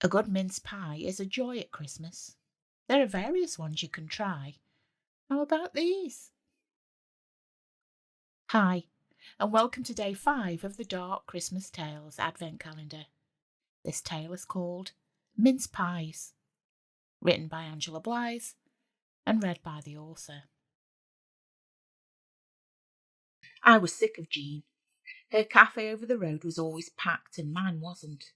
A good mince pie is a joy at Christmas. There are various ones you can try. How about these? Hi, and welcome to day 5 of the Dark Christmas Tales Advent Calendar. This tale is called Mince Pies, written by Angela Blythe and read by the author. I was sick of Jean. Her cafe over the road was always packed and mine wasn't.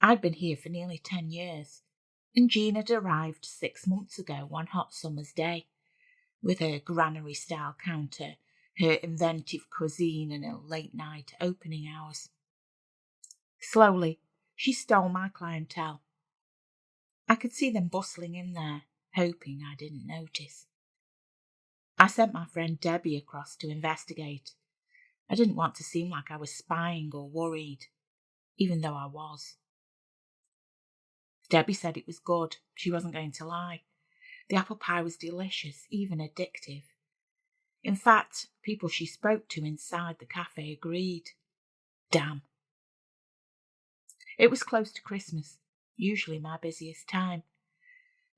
I'd been here for nearly 10 years, and Jean had arrived 6 months ago one hot summer's day, with her granary-style counter, her inventive cuisine and her late-night opening hours. Slowly, she stole my clientele. I could see them bustling in there, hoping I didn't notice. I sent my friend Debbie across to investigate. I didn't want to seem like I was spying or worried, even though I was. Debbie said it was good. She wasn't going to lie. The apple pie was delicious, even addictive. In fact, people she spoke to inside the cafe agreed. Damn. It was close to Christmas, usually my busiest time.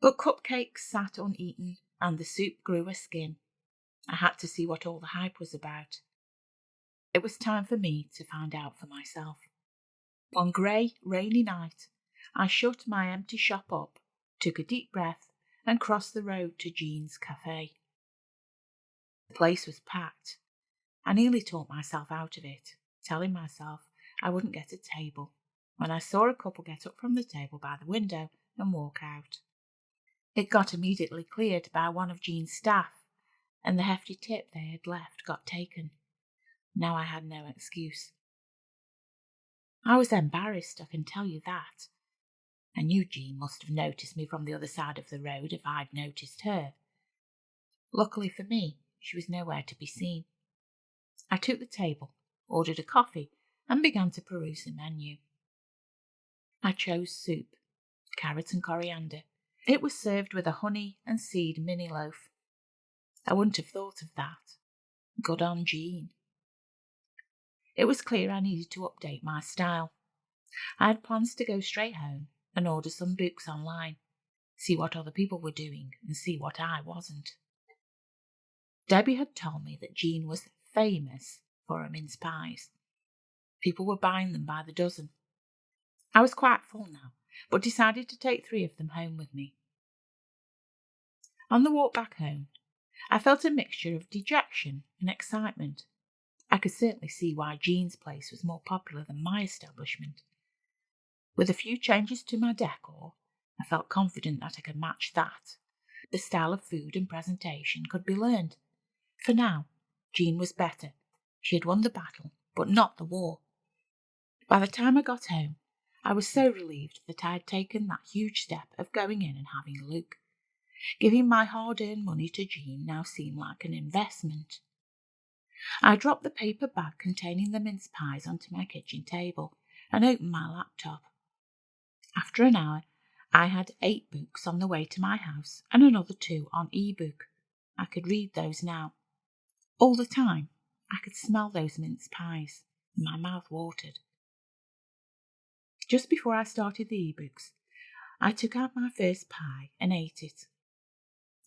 But cupcakes sat uneaten, and the soup grew a skin. I had to see what all the hype was about. It was time for me to find out for myself. One grey, rainy night, I shut my empty shop up, took a deep breath, and crossed the road to Jean's cafe. The place was packed. I nearly talked myself out of it, telling myself I wouldn't get a table, when I saw a couple get up from the table by the window and walk out. It got immediately cleared by one of Jean's staff, and the hefty tip they had left got taken. Now I had no excuse. I was embarrassed, I can tell you that. I knew Jean must have noticed me from the other side of the road if I'd noticed her. Luckily for me, she was nowhere to be seen. I took the table, ordered a coffee, and began to peruse the menu. I chose soup, carrot and coriander. It was served with a honey and seed mini loaf. I wouldn't have thought of that. Good on Jean. It was clear I needed to update my style. I had plans to go straight home and order some books online, see what other people were doing and see what I wasn't. Debbie had told me that Jean was famous for her mince pies. People were buying them by the dozen. I was quite full now, but decided to take 3 of them home with me. On the walk back home, I felt a mixture of dejection and excitement. I could certainly see why Jean's place was more popular than my establishment. With a few changes to my decor, I felt confident that I could match that. The style of food and presentation could be learned. For now, Jean was better. She had won the battle, but not the war. By the time I got home, I was so relieved that I had taken that huge step of going in and having a look. Giving my hard-earned money to Jean now seemed like an investment. I dropped the paper bag containing the mince pies onto my kitchen table and opened my laptop. After an hour, I had 8 books on the way to my house and another 2 on e-book. I could read those now. All the time, I could smell those mince pies, and my mouth watered. Just before I started the e-books, I took out my first pie and ate it.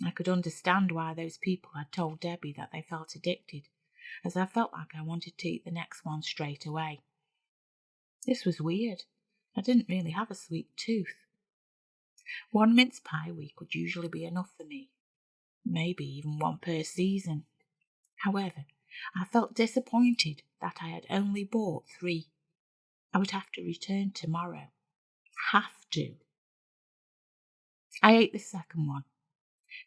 I could understand why those people had told Debbie that they felt addicted, as I felt like I wanted to eat the next one straight away. This was weird. I didn't really have a sweet tooth. 1 mince pie a week would usually be enough for me, maybe even 1 per season. However, I felt disappointed that I had only bought 3. I would have to return tomorrow. Have to. I ate the second one.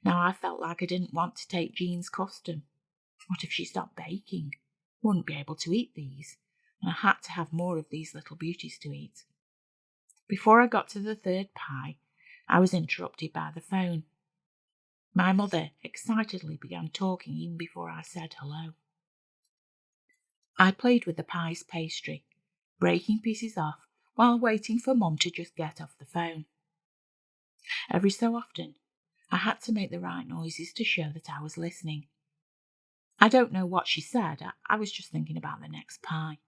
Now I felt like I didn't want to take Jean's custom. What if she stopped baking? Wouldn't be able to eat these, and I had to have more of these little beauties to eat. Before I got to the 3rd pie, I was interrupted by the phone. My mother excitedly began talking even before I said hello. I played with the pie's pastry, breaking pieces off while waiting for Mum to just get off the phone. Every so often, I had to make the right noises to show that I was listening. I don't know what she said. I was just thinking about the next pie.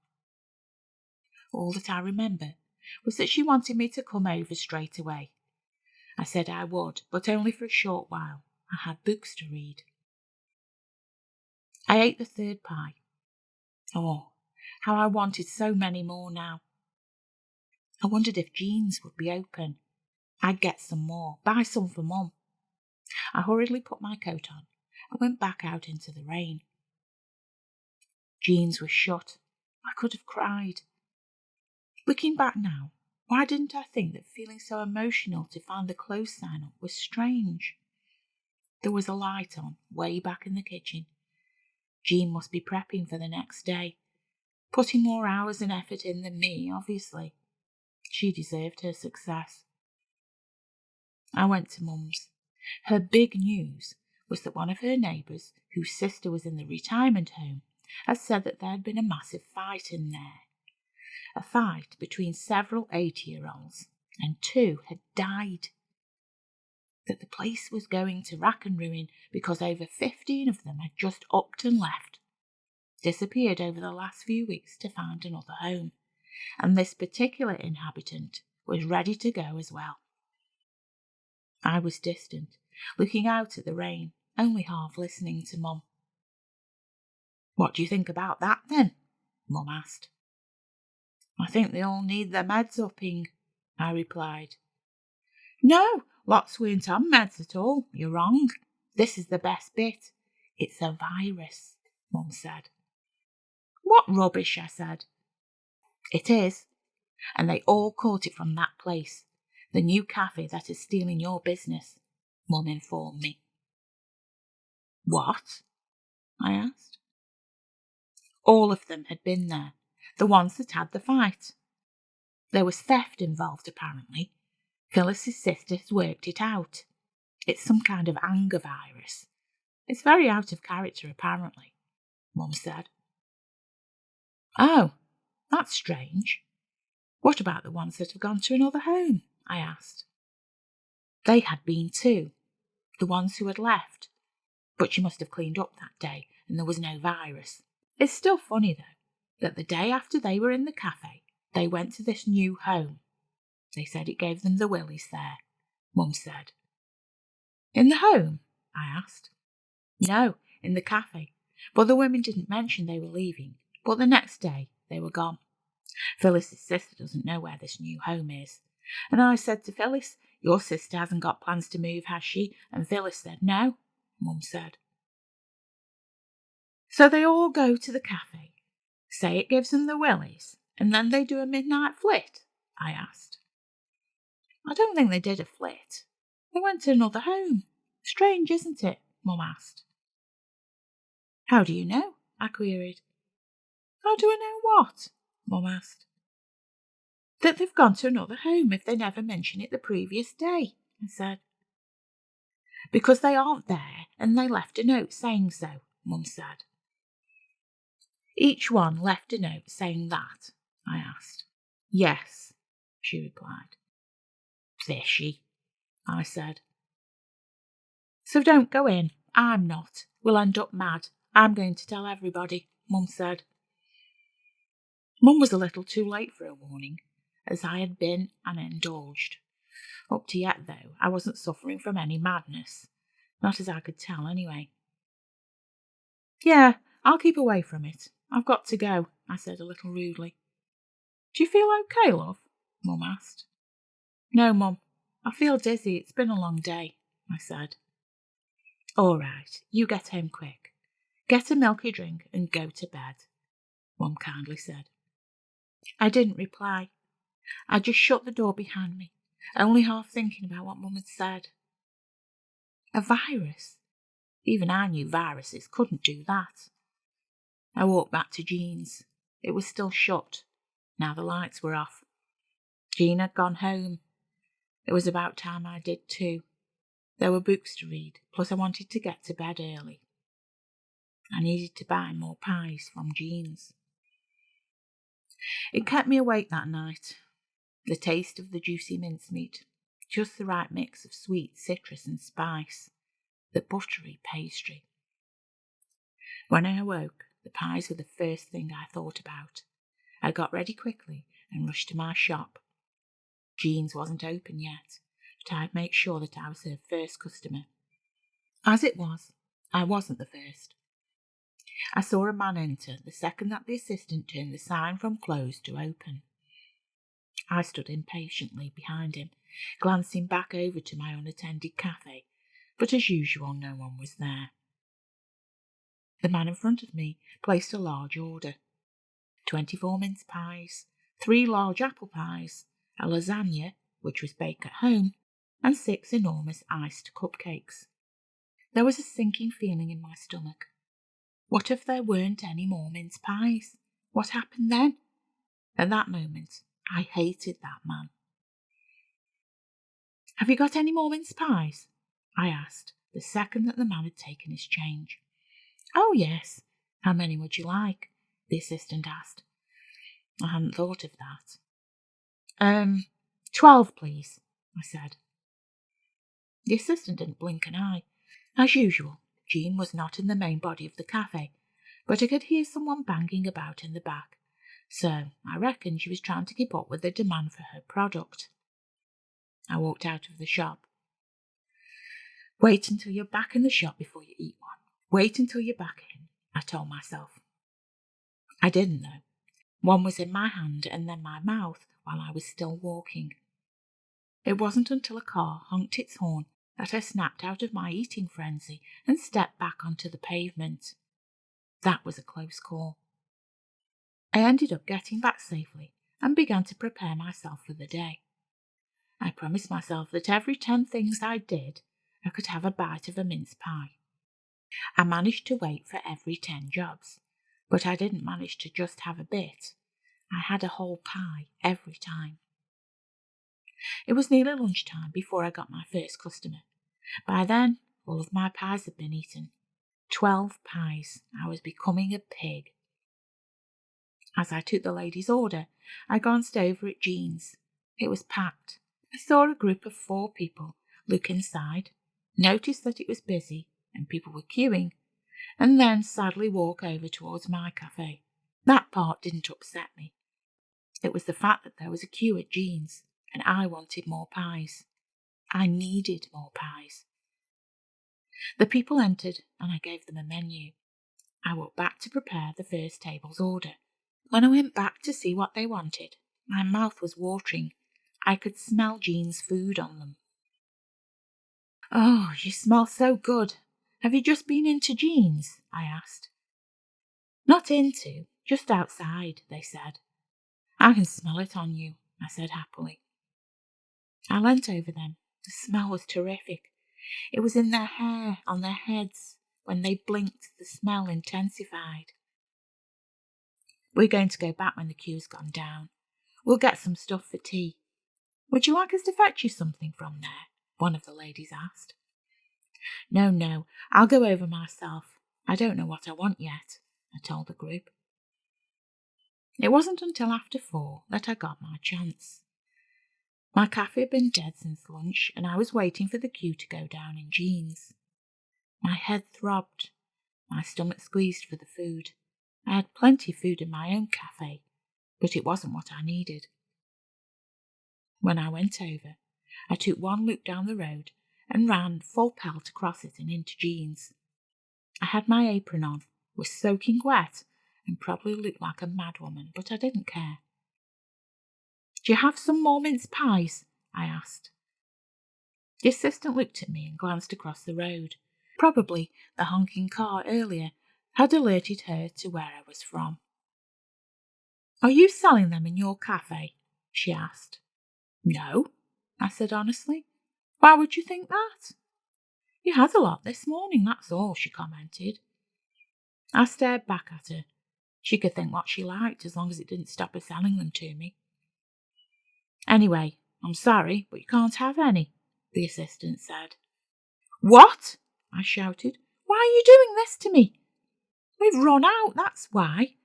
All that I remember was that she wanted me to come over straight away. I said I would, but only for a short while. I had books to read. I ate the third pie. Oh, how I wanted so many more now. I wondered if Jean's would be open. I'd get some more, buy some for Mum. I hurriedly put my coat on and went back out into the rain. Jean's was shut. I could have cried. Looking back now, why didn't I think that feeling so emotional to find the close sign up was strange? There was a light on, way back in the kitchen. Jean must be prepping for the next day, putting more hours and effort in than me, obviously. She deserved her success. I went to Mum's. Her big news was that one of her neighbours, whose sister was in the retirement home, had said that there had been a massive fight in there. A fight between several 80-year-olds, and 2 had died. That the place was going to rack and ruin because over 15 of them had just upped and left, disappeared over the last few weeks to find another home, and this particular inhabitant was ready to go as well. I was distant, looking out at the rain, only half listening to Mum. "What do you think about that, then?" Mum asked. "I think they all need their meds upping," I replied. "No, lots weren't on meds at all. You're wrong. This is the best bit. It's a virus," Mum said. "What rubbish," I said. "It is. And they all caught it from that place, the new cafe that is stealing your business," Mum informed me. "What?" I asked. All of them had been there, the ones that had the fight. There was theft involved, apparently. Phyllis's sister has worked it out. It's some kind of anger virus. It's very out of character, apparently, Mum said. "Oh, that's strange. What about the ones that have gone to another home?" I asked. They had been too, the ones who had left, but she must have cleaned up that day and there was no virus. It's still funny, though, that the day after they were in the cafe, they went to this new home. They said it gave them the willies there, Mum said. "In the home?" I asked. "No, in the cafe, but the women didn't mention they were leaving, but the next day they were gone. Phyllis's sister doesn't know where this new home is, and I said to Phyllis, 'Your sister hasn't got plans to move, has she?' And Phyllis said, 'No,' Mum said. So they all go to the cafe, say it gives them the willies, and then they do a midnight flit?" I asked. "I don't think they did a flit. They went to another home. Strange, isn't it?" Mum asked. "How do you know?" I queried. "How do I know what?" Mum asked. "That they've gone to another home if they never mention it the previous day," I said. "Because they aren't there and they left a note saying so," Mum said. "Each one left a note saying that?" I asked. "Yes," she replied. "Fishy," I said. "So don't go in. I'm not. We'll end up mad. I'm going to tell everybody," Mum said. Mum was a little too late for a warning, as I had been and indulged. Up to yet, though, I wasn't suffering from any madness. Not as I could tell, anyway. "Yeah, I'll keep away from it. I've got to go," I said a little rudely. "Do you feel okay, love?" Mum asked. "No, Mum. I feel dizzy. It's been a long day," I said. "All right, you get home quick. Get a milky drink and go to bed," Mum kindly said. I didn't reply. I just shut the door behind me, only half thinking about what Mum had said. A virus? Even I knew viruses couldn't do that. I walked back to Jean's. It was still shut. Now the lights were off. Jean had gone home. It was about time I did too. There were books to read, plus I wanted to get to bed early. I needed to buy more pies from Jean's. It kept me awake that night. The taste of the juicy mincemeat, just the right mix of sweet citrus and spice, the buttery pastry. When I awoke, the pies were the first thing I thought about. I got ready quickly and rushed to my shop, Jean's wasn't open yet, but I'd make sure that I was her first customer. As it was, I wasn't the first. I saw a man enter the second that the assistant turned the sign from closed to open. I stood impatiently behind him, glancing back over to my unattended cafe, but as usual no one was there. The man in front of me placed a large order. 24 mince pies, 3 large apple pies, a lasagna, which was baked at home, and 6 enormous iced cupcakes. There was a sinking feeling in my stomach. What if there weren't any more mince pies? What happened then? At that moment, I hated that man. "Have you got any more mince pies?" I asked, the second that the man had taken his change. "Oh, yes. How many would you like?" the assistant asked. I hadn't thought of that. 12, please," I said. The assistant didn't blink an eye. As usual, Jean was not in the main body of the cafe, but I could hear someone banging about in the back, so I reckoned she was trying to keep up with the demand for her product. I walked out of the shop. "Wait until you're back in the shop before you eat one. Wait until you're back in," I told myself. I didn't, though. One was in my hand and then my mouth while I was still walking. It wasn't until a car honked its horn that I snapped out of my eating frenzy and stepped back onto the pavement. That was a close call. I ended up getting back safely and began to prepare myself for the day. I promised myself that every 10 things I did, I could have a bite of a mince pie. I managed to wait for every 10 jobs, but I didn't manage to just have a bit. I had a whole pie every time. It was nearly lunchtime before I got my first customer. By then, all of my pies had been eaten. 12 pies. I was becoming a pig. As I took the lady's order, I glanced over at Jean's. It was packed. I saw a group of 4 people look inside, noticed that it was busy and people were queuing, and then sadly walk over towards my cafe. That part didn't upset me. It was the fact that there was a queue at Jean's, and I wanted more pies. I needed more pies. The people entered, and I gave them a menu. I walked back to prepare the first table's order. When I went back to see what they wanted, my mouth was watering. I could smell Jean's food on them. "Oh, you smell so good. Have you just been into Jean's?" I asked. "Not into, just outside," they said. "I can smell it on you," I said happily. I leant over them. The smell was terrific. It was in their hair, on their heads. When they blinked, the smell intensified. "We're going to go back when the queue's gone down. We'll get some stuff for tea. Would you like us to fetch you something from there?" one of the ladies asked. No, I'll go over myself. I don't know what I want yet," I told the group. It wasn't until after 4 that I got my chance. My cafe had been dead since lunch, and I was waiting for the queue to go down in Jean's. My head throbbed. My stomach squeezed for the food. I had plenty of food in my own cafe, but it wasn't what I needed. When I went over, I took one look down the road and ran full pelt across it and into Jean's. I had my apron on, was soaking wet, and probably looked like a madwoman, but I didn't care. "Do you have some more mince pies?" I asked. The assistant looked at me and glanced across the road. Probably the honking car earlier had alerted her to where I was from. "Are you selling them in your cafe?" she asked. "No," I said honestly. "Why would you think that?" "You had a lot this morning, that's all," she commented. I stared back at her. She could think what she liked as long as it didn't stop her selling them to me. "Anyway, I'm sorry, but you can't have any," the assistant said. "What?" I shouted. "Why are you doing this to me?" "We've run out, that's why.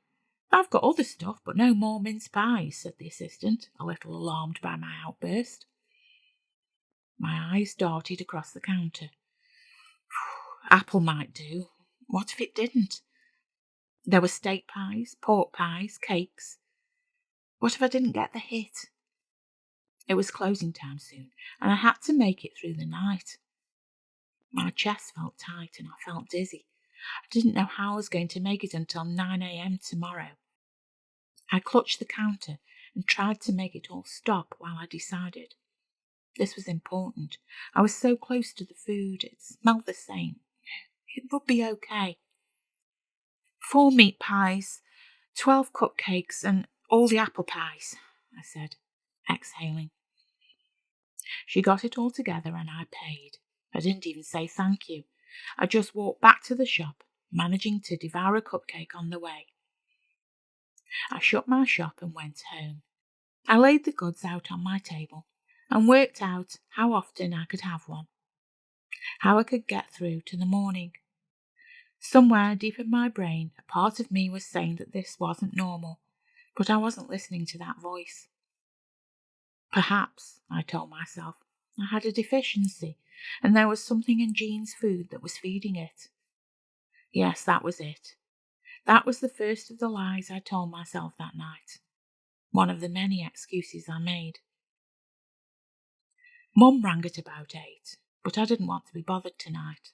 I've got other stuff, but no more mince pies," said the assistant, a little alarmed by my outburst. My eyes darted across the counter. Apple might do. What if it didn't? There were steak pies, pork pies, cakes. What if I didn't get the hit? It was closing time soon, and I had to make it through the night. My chest felt tight and I felt dizzy. I didn't know how I was going to make it until 9 a.m. tomorrow. I clutched the counter and tried to make it all stop while I decided. This was important. I was so close to the food. It smelled the same. It would be okay. 4 meat pies, 12 cupcakes, and all the apple pies, I said, exhaling. She got it all together and I paid. I didn't even say thank you. I just walked back to the shop, managing to devour a cupcake on the way. I shut my shop and went home. I laid the goods out on my table and worked out how often I could have one, how I could get through to the morning. Somewhere deep in my brain, a part of me was saying that this wasn't normal, but I wasn't listening to that voice. Perhaps, I told myself, I had a deficiency, and there was something in Jean's food that was feeding it. Yes, that was it. That was the first of the lies I told myself that night. One of the many excuses I made. Mum rang at about 8, but I didn't want to be bothered tonight.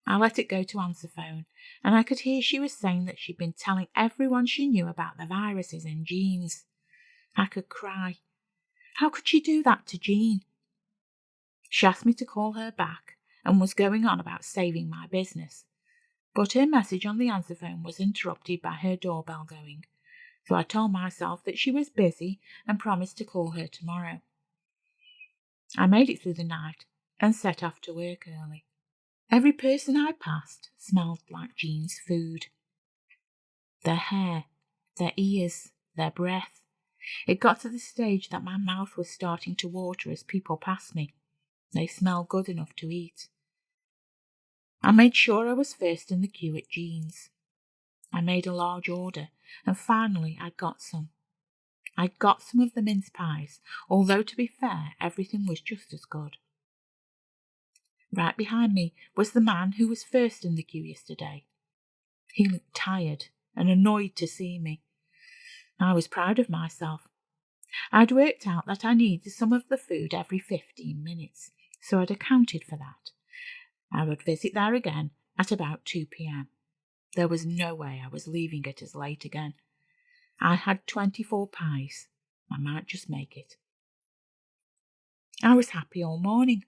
I let it go to answer phone, and I could hear she was saying that she'd been telling everyone she knew about the viruses in Jean's. I could cry. How could she do that to Jean? She asked me to call her back and was going on about saving my business, but her message on the answer phone was interrupted by her doorbell going, so I told myself that she was busy and promised to call her tomorrow. I made it through the night and set off to work early. Every person I passed smelled like Jean's food. Their hair, their ears, their breath. It got to the stage that my mouth was starting to water as people passed me. They smelled good enough to eat. I made sure I was first in the queue at Jean's. I made a large order, and finally I got some. I got some of the mince pies, although to be fair, everything was just as good. Right behind me was the man who was first in the queue yesterday. He looked tired and annoyed to see me. I was proud of myself. I'd worked out that I needed some of the food every 15 minutes, so I'd accounted for that. I would visit there again at about 2 p.m. There was no way I was leaving it as late again. I had 24 pies. I might just make it. I was happy all morning.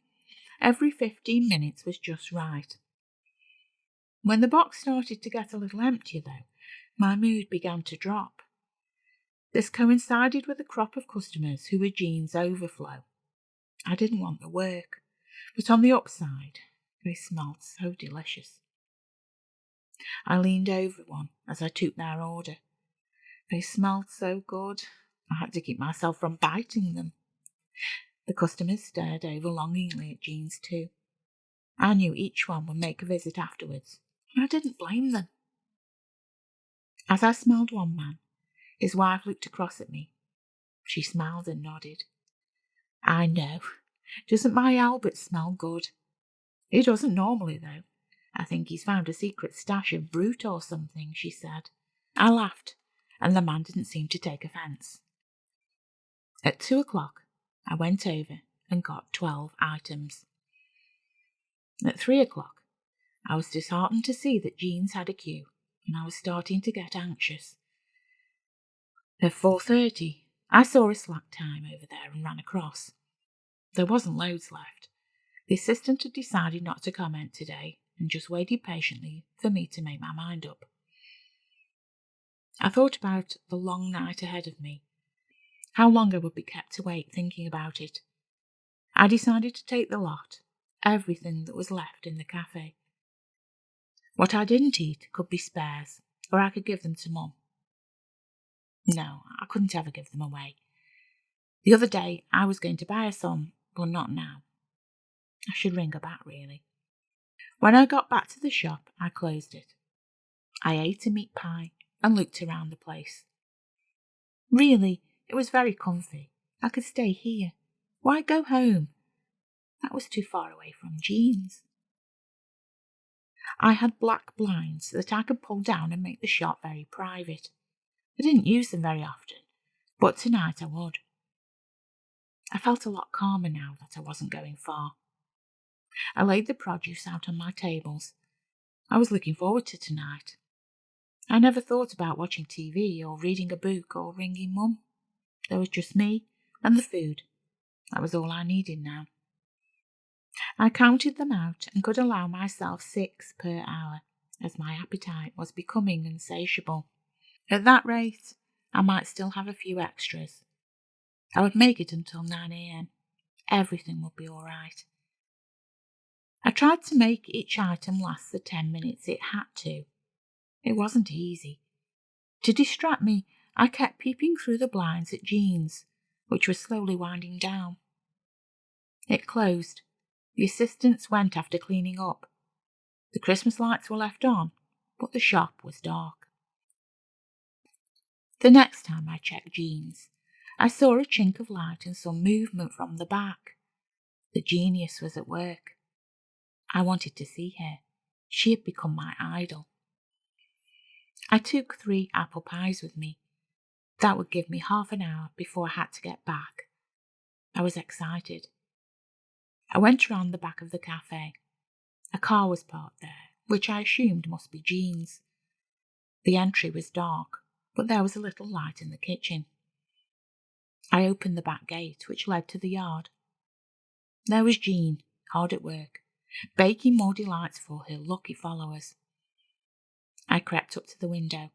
Every 15 minutes was just right. When the box started to get a little emptier, though, my mood began to drop. This coincided with a crop of customers who were Jean's overflow. I didn't want the work, but on the upside, they smelled so delicious. I leaned over one as I took their order. They smelled so good, I had to keep myself from biting them. The customers stared over longingly at Jean's too. I knew each one would make a visit afterwards, and I didn't blame them. As I smelled one man, his wife looked across at me. She smiled and nodded. I know. Doesn't my Albert smell good? He doesn't normally, though. I think he's found a secret stash of Brute or something, she said. I laughed, and the man didn't seem to take offence. At 2 o'clock, I went over and got 12 items. At 3 o'clock, I was disheartened to see that Jean's had a queue, and I was starting to get anxious. At 4:30, I saw a slack time over there and ran across. There wasn't loads left. The assistant had decided not to comment today and just waited patiently for me to make my mind up. I thought about the long night ahead of me, how long I would be kept awake thinking about it. I decided to take the lot, everything that was left in the cafe. What I didn't eat could be spares, or I could give them to Mum. No, I couldn't ever give them away. The other day I was going to buy her some, but not now. I should ring her back, really. When I got back to the shop, I closed it. I ate a meat pie and looked around the place. Really, it was very comfy. I could stay here. Why go home? That was too far away from Jean's. I had black blinds that I could pull down and make the shop very private. I didn't use them very often, but tonight I would. I felt a lot calmer now that I wasn't going far. I laid the produce out on my tables. I was looking forward to tonight. I never thought about watching TV or reading a book or ringing Mum. There was just me and the food. That was all I needed now. I counted them out and could allow myself 6 per hour, as my appetite was becoming insatiable. At that rate, I might still have a few extras. I would make it until 9 a.m. Everything would be all right. I tried to make each item last the 10 minutes it had to. It wasn't easy. To distract me, I kept peeping through the blinds at Jean's, which was slowly winding down. It closed. The assistants went after cleaning up. The Christmas lights were left on, but the shop was dark. The next time I checked Jean's, I saw a chink of light and some movement from the back. The genius was at work. I wanted to see her. She had become my idol. I took 3 apple pies with me. That would give me half an hour before I had to get back. I was excited. I went round the back of the cafe. A car was parked there, which I assumed must be Jean's. The entry was dark, but there was a little light in the kitchen. I opened the back gate, which led to the yard. There was Jean, hard at work, baking more delights for her lucky followers. I crept up to the window.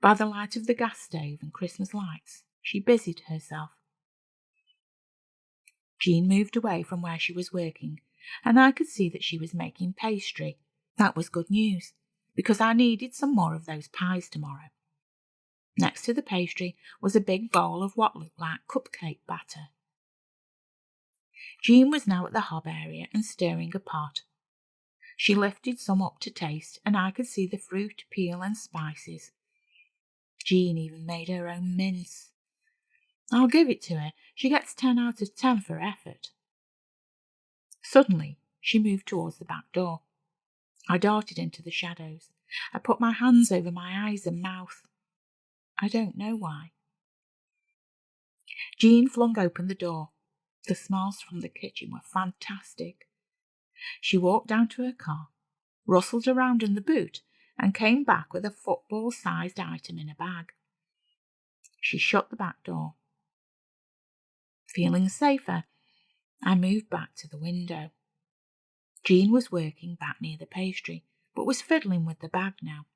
By the light of the gas stove and Christmas lights, she busied herself. Jean moved away from where she was working, and I could see that she was making pastry. That was good news, because I needed some more of those pies tomorrow. Next to the pastry was a big bowl of what looked like cupcake batter. Jean was now at the hob area and stirring a pot. She lifted some up to taste, and I could see the fruit, peel, and spices. Jean even made her own mince. I'll give it to her. She gets 10 out of 10 for effort. Suddenly, she moved towards the back door. I darted into the shadows. I put my hands over my eyes and mouth. I don't know why. Jean flung open the door. The smells from the kitchen were fantastic. She walked down to her car, rustled around in the boot, and came back with a football-sized item in a bag. She shut the back door. Feeling safer, I moved back to the window. Jean was working back near the pastry, but was fiddling with the bag now.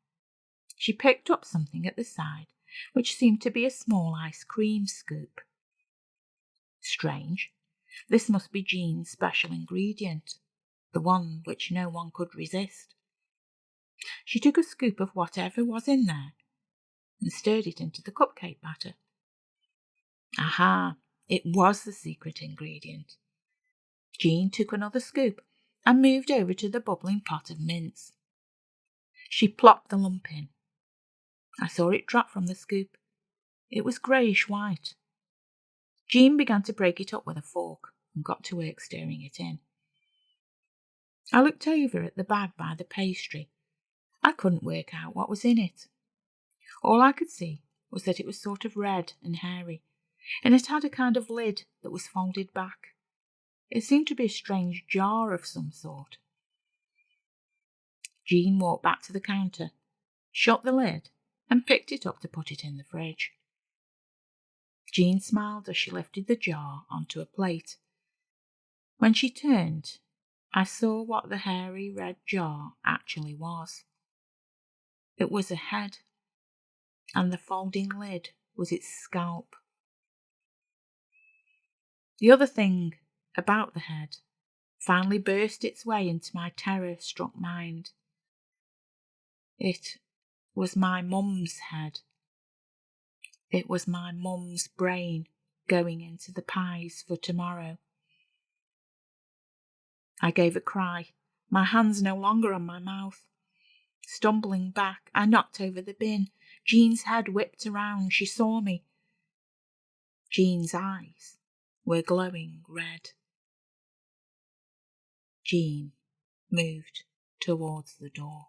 She picked up something at the side, which seemed to be a small ice cream scoop. Strange. This must be Jean's special ingredient, the one which no one could resist. She took a scoop of whatever was in there and stirred it into the cupcake batter. Aha! It was the secret ingredient. Jean took another scoop and moved over to the bubbling pot of mince. She plopped the lump in. I saw it drop from the scoop. It was greyish-white. Jean began to break it up with a fork and got to work stirring it in. I looked over at the bag by the pastry. I couldn't work out what was in it. All I could see was that it was sort of red and hairy, and it had a kind of lid that was folded back. It seemed to be a strange jar of some sort. Jean walked back to the counter, shut the lid, and picked it up to put it in the fridge. Jean smiled as she lifted the jar onto a plate. When she turned, I saw what the hairy red jar actually was. It was a head, and the folding lid was its scalp. The other thing about the head finally burst its way into my terror-struck mind. It was my mum's head. It was my mum's brain going into the pies for tomorrow. I gave a cry, my hands no longer on my mouth. Stumbling back, I knocked over the bin. Jean's head whipped around. She saw me. Jean's eyes were glowing red. Jean moved towards the door.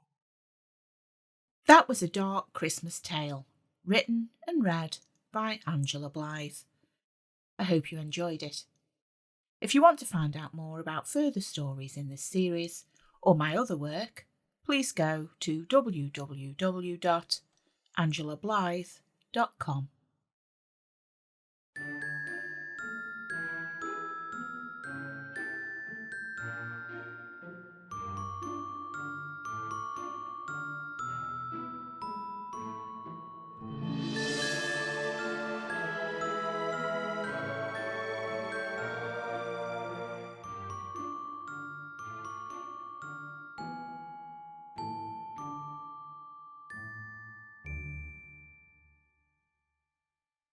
That was A Dark Christmas Tale, written and read by Angela Blythe. I hope you enjoyed it. If you want to find out more about further stories in this series or my other work, please go to www.angelablythe.com.